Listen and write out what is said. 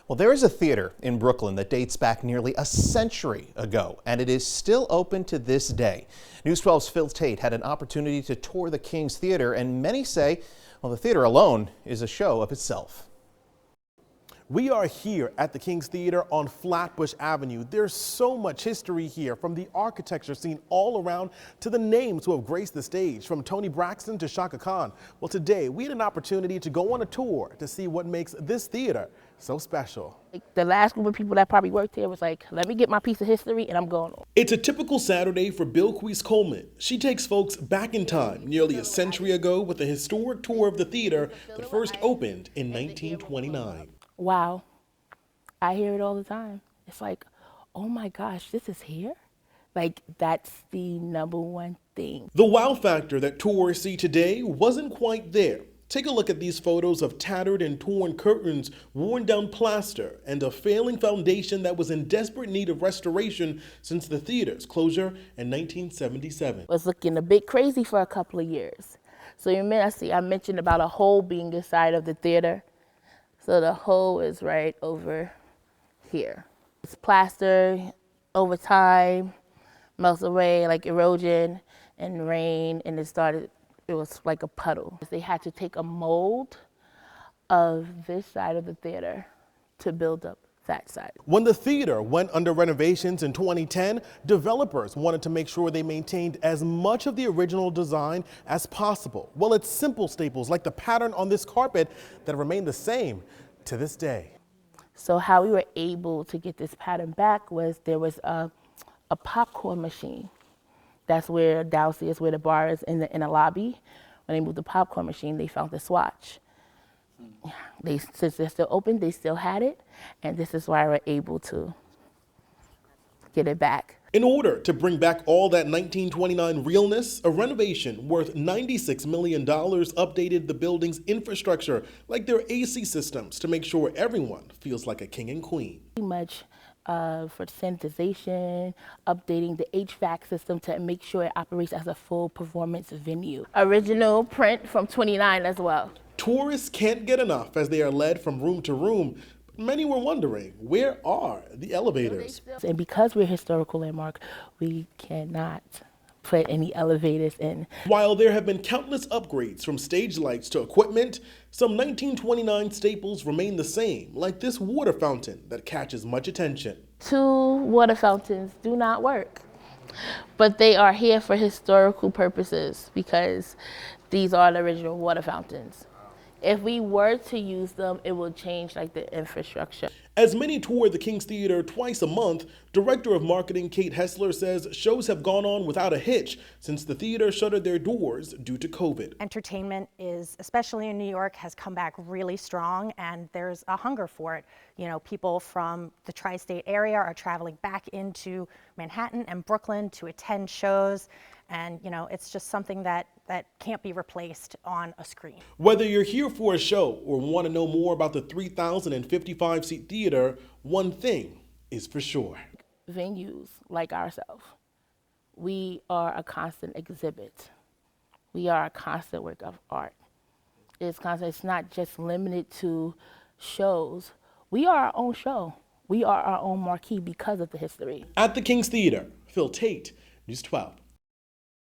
Well, there is a theater in Brooklyn that dates back nearly a century ago, and it is still open to this day. News 12's Phil Tate had an opportunity to tour the King's Theater, and many say, well, the theater alone is a show of itself. We are here at the King's Theater on Flatbush Avenue. There's so much history here, from the architecture seen all around to the names who have graced the stage, from Toni Braxton to Chaka. Well, today we had an opportunity to go on a tour to see what makes this theater so special. The last group of people that probably worked here was like, let me get my piece of history and I'm going on. It's a typical Saturday for Bilquis Coleman. She takes folks back in time nearly a century ago with a historic tour of the theater that first opened in 1929. Wow, I hear it all the time. It's like, oh my gosh, this is here? Like, that's the number one thing. The wow factor that tourists see today wasn't quite there. Take a look at these photos of tattered and torn curtains, worn down plaster, and a failing foundation that was in desperate need of restoration since the theater's closure in 1977. It was looking a bit crazy for a couple of years. So I mentioned about a hole being inside of the theater. So the hole is right over here. It's plaster over time, melts away like erosion and rain, and it was like a puddle. They had to take a mold of this side of the theater to build up that side. When the theater went under renovations in 2010, developers wanted to make sure they maintained as much of the original design as possible. Well, it's simple staples like the pattern on this carpet that remain the same to this day. So how we were able to get this pattern back was there was a popcorn machine. That's where downstairs where the bar is in the lobby. When they moved the popcorn machine, they found the swatch. Since they're still open, they still had it, and this is why we're able to get it back. In order to bring back all that 1929 realness, a renovation worth $96 million updated the building's infrastructure, like their AC systems, to make sure everyone feels like a king and queen. Pretty much for sanitization, updating the HVAC system to make sure it operates as a full performance venue. Original print from 29 as well. Tourists can't get enough as they are led from room to room. Many were wondering, where are the elevators? And because we're a historical landmark, we cannot put any elevators in. While there have been countless upgrades from stage lights to equipment, some 1929 staples remain the same, like this water fountain that catches much attention. 2 water fountains do not work, but they are here for historical purposes because these are the original water fountains. If we were to use them, it will change like the infrastructure. As many tour the King's Theater twice a month, Director of Marketing Kate Hessler says shows have gone on without a hitch since the theater shuttered their doors due to COVID. Entertainment is, especially in New York, has come back really strong, and there's a hunger for it. You know, people from the tri-state area are traveling back into Manhattan and Brooklyn to attend shows. And, you know, it's just something that can't be replaced on a screen. Whether you're here for a show or want to know more about the 3,055-seat theater, one thing is for sure. Venues like ourselves, we are a constant exhibit. We are a constant work of art. It's constant. It's not just limited to shows. We are our own show. We are our own marquee because of the history. At the King's Theater, Phil Tate, News 12.